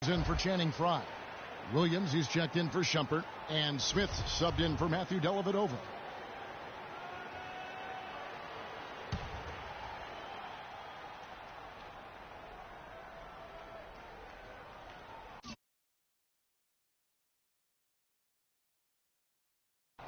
In for Channing Frye. Williams, he's checked in for Shumpert. And Smith subbed in for Matthew Dellavedova.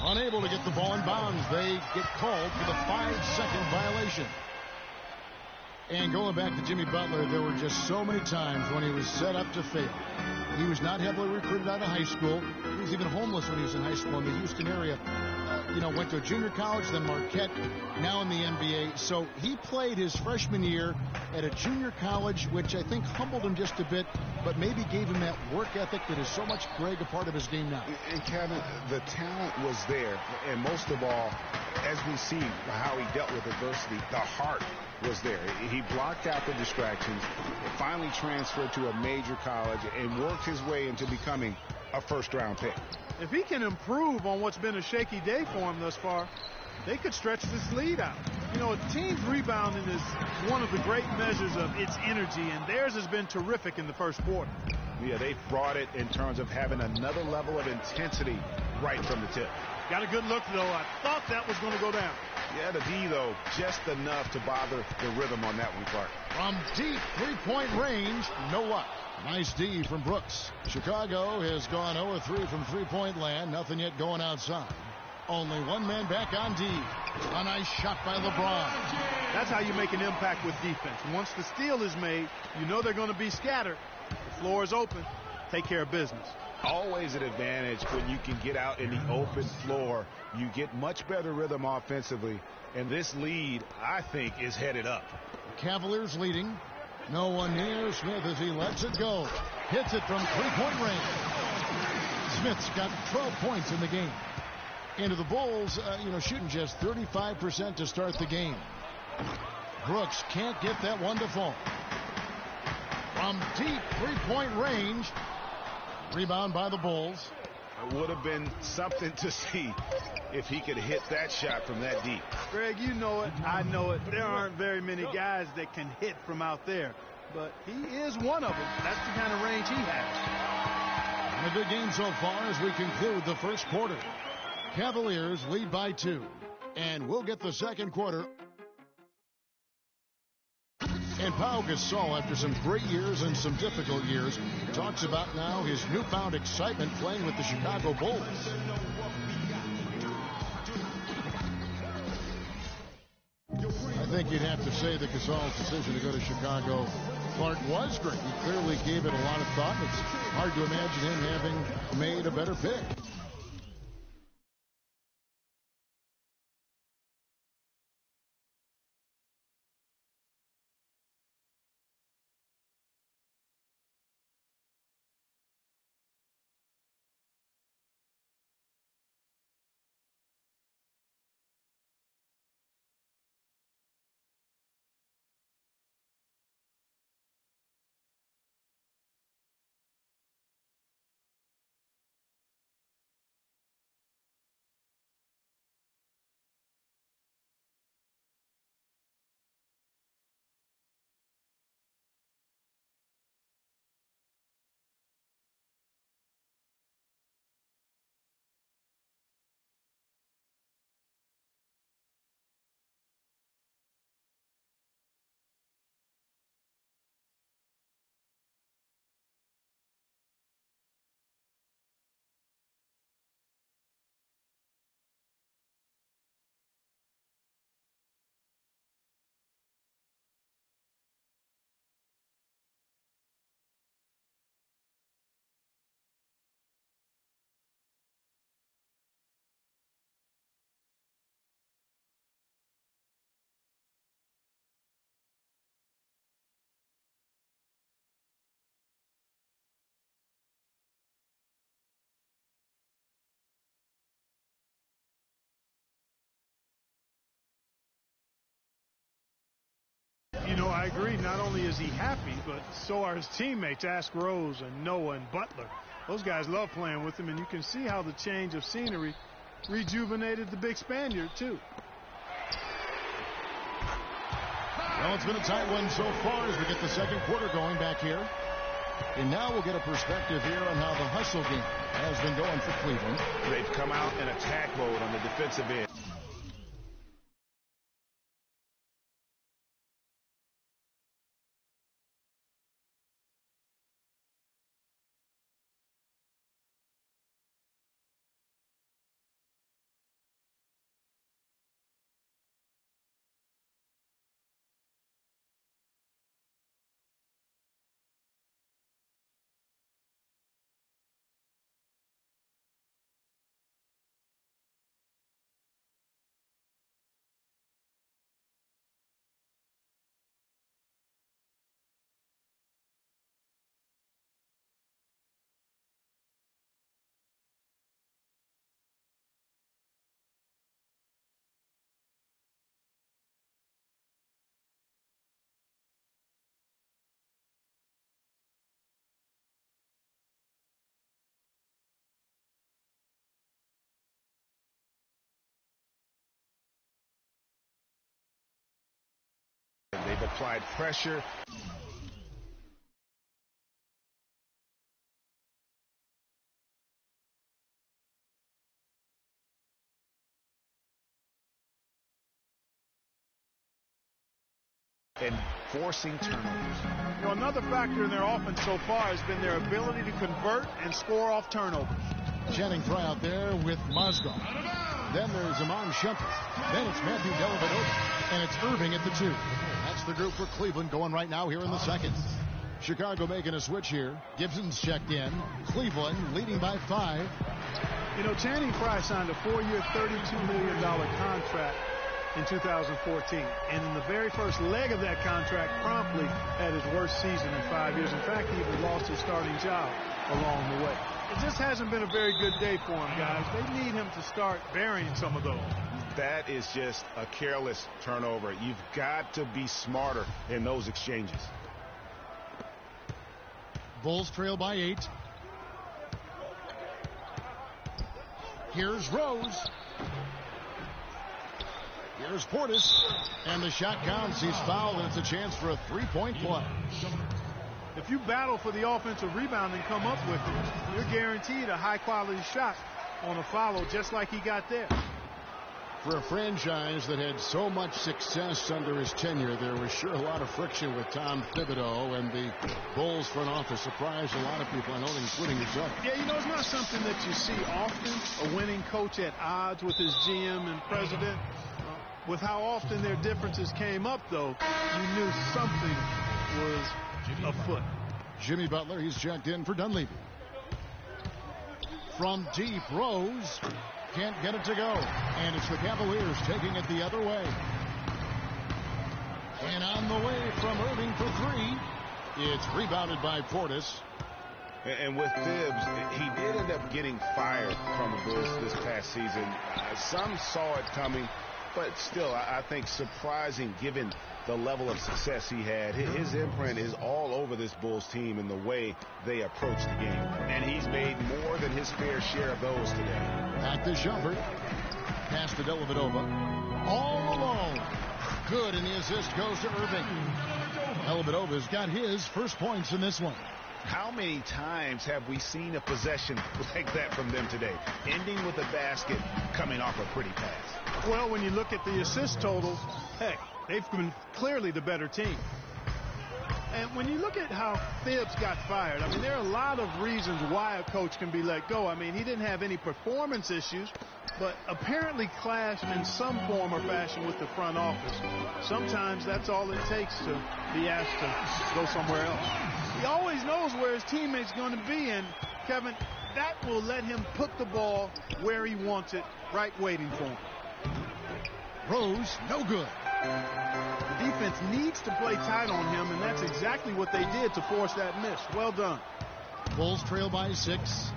Unable to get the ball in bounds. They get called for the 5-second violation. And going back to Jimmy Butler, there were just so many times when he was set up to fail. He was not heavily recruited out of high school. He was even homeless when he was in high school in the Houston area. Went to a junior college, then Marquette, now in the NBA. So he played his freshman year at a junior college, which I think humbled him just a bit, but maybe gave him that work ethic that is so much, Greg, a part of his game now. And Kevin, the talent was there. And most of all, as we see how he dealt with adversity, the heart was there. He blocked out the distractions, finally transferred to a major college, and worked his way into becoming a first-round pick. If he can improve on what's been a shaky day for him thus far, they could stretch this lead out. A team's rebounding is one of the great measures of its energy, and theirs has been terrific in the first quarter. Yeah, they've brought it in terms of having another level of intensity right from the tip. Got a good look, though. I thought that was going to go down. Yeah, the D, though, just enough to bother the rhythm on that one, Clark. From deep three-point range, no luck. Nice D from Brooks. Chicago has gone 0-3 from three-point land. Nothing yet going outside. Only one man back on D. A nice shot by LeBron. That's how you make an impact with defense. Once the steal is made, you know they're going to be scattered. The floor is open. Take care of business. Always an advantage when you can get out in the open floor. You get much better rhythm offensively. And this lead, I think, is headed up. Cavaliers leading. No one near Smith as he lets it go. Hits it from three-point range. Smith's got 12 points in the game. Into the Bulls, shooting just 35% to start the game. Brooks can't get that one to fall. From deep three-point range. Rebound by the Bulls. It would have been something to see if he could hit that shot from that deep. Greg, you know it. I know it. There aren't very many guys that can hit from out there. But he is one of them. That's the kind of range he has. And a good game so far as we conclude the first quarter. Cavaliers lead by 2. And we'll get the second quarter. And Pau Gasol, after some great years and some difficult years, talks about now his newfound excitement playing with the Chicago Bulls. I think you'd have to say that Gasol's decision to go to Chicago, Clark, was great. He clearly gave it a lot of thought. It's hard to imagine him having made a better pick. I agree. Not only is he happy, but so are his teammates, Ask Rose and Noah and Butler. Those guys love playing with him, and you can see how the change of scenery rejuvenated the big Spaniard, too. Well, it's been a tight one so far as we get the second quarter going back here. And now we'll get a perspective here on how the hustle game has been going for Cleveland. They've come out in attack mode on the defensive end. They've applied pressure. And forcing turnovers. You know, another factor in their offense so far has been their ability to convert and score off turnovers. Channing Frye out there with Mozgov. Then there's Iman Shumpert. Then it's Matthew Dellavedova. And it's Irving at the 2. That's the group for Cleveland going right now here in the second. Chicago making a switch here. Gibson's checked in. Cleveland leading by 5. You know, Channing Frye signed a 4-year, $32 million contract in 2014. And in the very first leg of that contract, promptly had his worst season in 5 years. In fact, he even lost his starting job along the way. It just hasn't been a very good day for him, guys. They need him to start burying some of those. That is just a careless turnover. You've got to be smarter in those exchanges. Bulls trail by 8. Here's Rose. Here's Portis. And the shot counts. He's fouled, and it's a chance for a 3-point play. If you battle for the offensive rebound and come up with it, you're guaranteed a high-quality shot on a follow just like he got there. For a franchise that had so much success under his tenure, there was sure a lot of friction with Tom Thibodeau and the Bulls front office. Surprised a lot of people, I know, including yourself. Yeah, you know, it's not something that you see often, a winning coach at odds with his GM and president. With how often their differences came up, though, you knew something was afoot. Jimmy Butler, he's checked in for Dunleavy. From deep, Rose can't get it to go. And it's the Cavaliers taking it the other way. And on the way from Irving for 3. It's rebounded by Portis. And with Thibs, he did end up getting fired from the Bulls this past season. Some saw it coming, but still, I think surprising given the level of success he had. His imprint is all over this Bulls team in the way they approach the game. And he's made more than his fair share of those today. At the Shumpert. Pass to Dellavedova. All alone. Good, and the assist goes to Irving. Dellavedova's got his first points in this one. How many times have we seen a possession like that from them today? Ending with a basket, coming off a pretty pass. Well, when you look at the assist totals, heck, they've been clearly the better team. And when you look at how Thibs got fired, I mean, there are a lot of reasons why a coach can be let go. I mean, he didn't have any performance issues, but apparently clashed in some form or fashion with the front office. Sometimes that's all it takes to be asked to go somewhere else. He always knows where his teammate's going to be, and, Kevin, that will let him put the ball where he wants it, right waiting for him. Rose, no good. The defense needs to play tight on him, and that's exactly what they did to force that miss. Well done. Bulls trail by 6.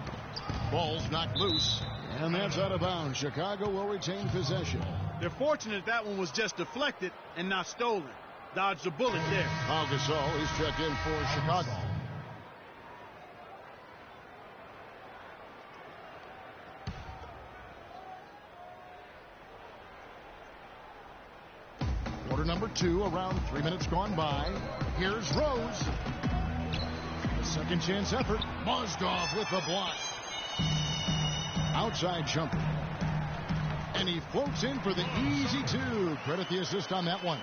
Ball's knocked loose, and that's out of bounds. Chicago will retain possession. They're fortunate that one was just deflected and not stolen. Dodged a bullet there. Pau Gasol, he's checked in for Chicago. Quarter number 2, around 3 minutes gone by. Here's Rose. Second chance effort. Mozgov with the block. Outside jumper. And he floats in for the easy two. Credit the assist on that one.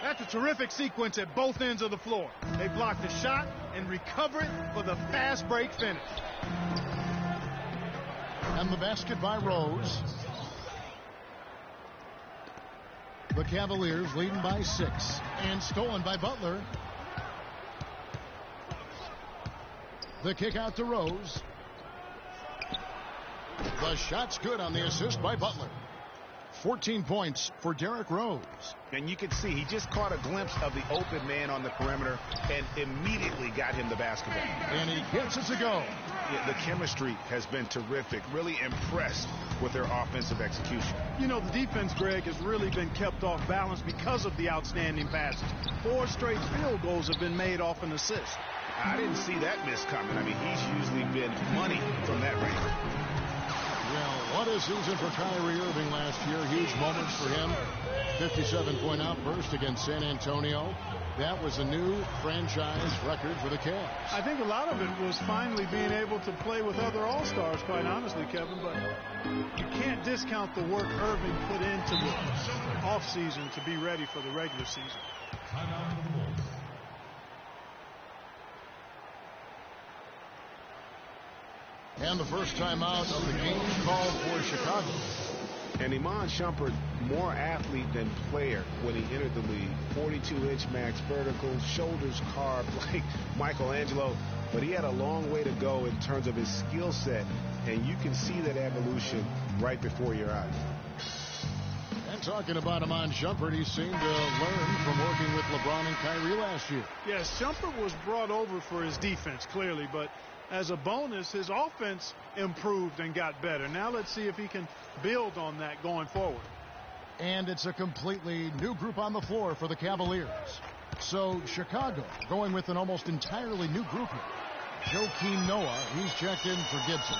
That's a terrific sequence at both ends of the floor. They block the shot and recover it for the fast break finish. And the basket by Rose. The Cavaliers leading by 6. And stolen by Butler. The kick out to Rose. The shot's good on the assist by Butler. 14 points for Derrick Rose. And you can see he just caught a glimpse of the open man on the perimeter and immediately got him the basketball. And he gets it to go. Yeah, the chemistry has been terrific. Really impressed with their offensive execution. You know, the defense, Greg, has really been kept off balance because of the outstanding passes. 4 straight field goals have been made off an assist. I didn't see that miss coming. I mean, he's usually been money from that range. Well, what a season for Kyrie Irving last year. Huge moments for him. 57-point outburst against San Antonio. That was a new franchise record for the Cavs. I think a lot of it was finally being able to play with other All-Stars, quite honestly, Kevin. But you can't discount the work Irving put into the offseason to be ready for the regular season. And the first time out of the game called for Chicago. And Iman Shumpert, more athlete than player when he entered the league. 42-inch max vertical, shoulders carved like Michelangelo. But he had a long way to go in terms of his skill set. And you can see that evolution right before your eyes. And talking about Iman Shumpert, he seemed to learn from working with LeBron and Kyrie last year. Yes, Shumpert was brought over for his defense, clearly. But as a bonus, his offense improved and got better. Now let's see if he can build on that going forward. And it's a completely new group on the floor for the Cavaliers. So Chicago going with an almost entirely new group here. Joakim Noah, he's checked in for Gibson.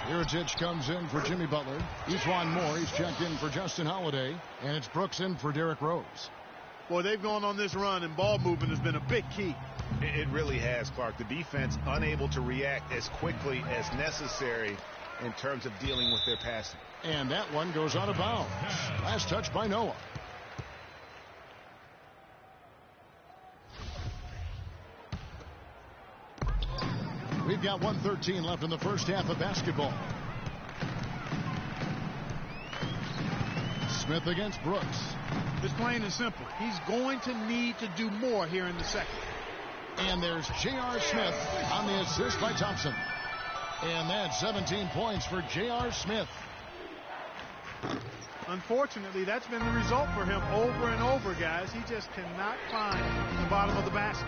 Mirotic comes in for Jimmy Butler. Ejuan Moore, he's checked in for Justin Holiday. And it's Brooks in for Derrick Rose. Boy, they've gone on this run, and ball movement has been a big key. It really has, Clark. The defense unable to react as quickly as necessary in terms of dealing with their passing. And that one goes out of bounds. Last touch by Noah. We've got 1:13 left in the first half of basketball. Smith against Brooks. It's plain and simple. He's going to need to do more here in the second. And there's J.R. Smith on the assist by Thompson. And that's 17 points for J.R. Smith. Unfortunately, that's been the result for him over and over, guys. He just cannot find the bottom of the basket.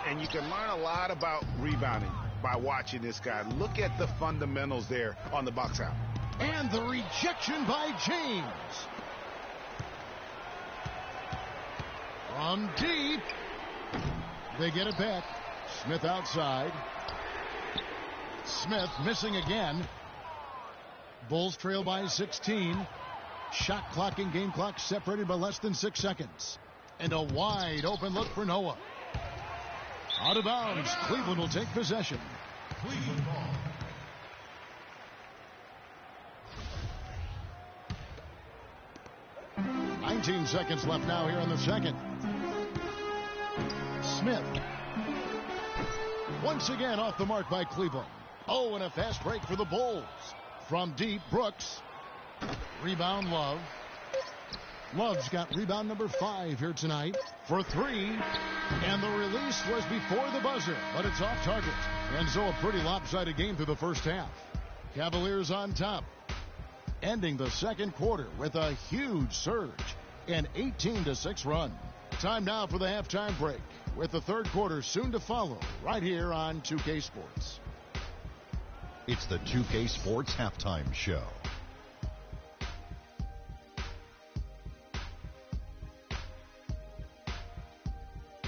And you can learn a lot about rebounding by watching this guy. Look at the fundamentals there on the box out. And the rejection by James. From deep. They get it back. Smith outside. Smith missing again. Bulls trail by 16. Shot clock and game clock separated by less than 6 seconds. And a wide open look for Noah. Out of bounds. Cleveland will take possession. Cleveland ball. Nineteen seconds left now here in the second. Smith. Once again off the mark by Cleveland. Oh, and a fast break for the Bulls. From deep, Brooks. Rebound, Love. Love's got rebound number 5 here tonight for 3. And the release was before the buzzer, but it's off target. And so a pretty lopsided game through the first half. Cavaliers on top. Ending the second quarter with a huge surge. An 18-6 run. Time now for the halftime break, with the third quarter soon to follow right here on 2K Sports. It's the 2K Sports Halftime Show.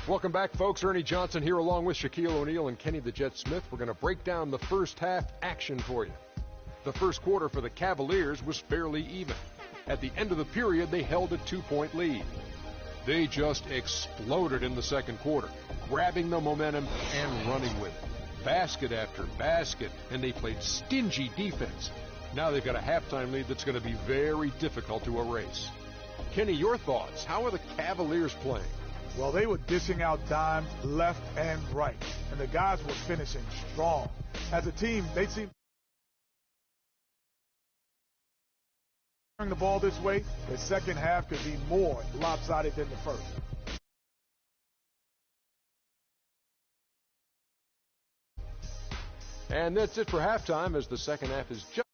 Welcome back, folks. Ernie Johnson here along with Shaquille O'Neal and Kenny the Jet Smith. We're going to break down the first half action for you. The first quarter for the Cavaliers was fairly even. At the end of the period, they held a 2-point lead. They just exploded in the second quarter, grabbing the momentum and running with it. basket after basket, and they played stingy defense. Now they've got a halftime lead that's going to be very difficult to erase. Kenny, your thoughts? How are the Cavaliers playing? Well, they were dishing out dimes left and right, and the guys were finishing strong. As a team, they seem the ball this way, the second half could be more lopsided than the first. And that's it for halftime, as the second half is just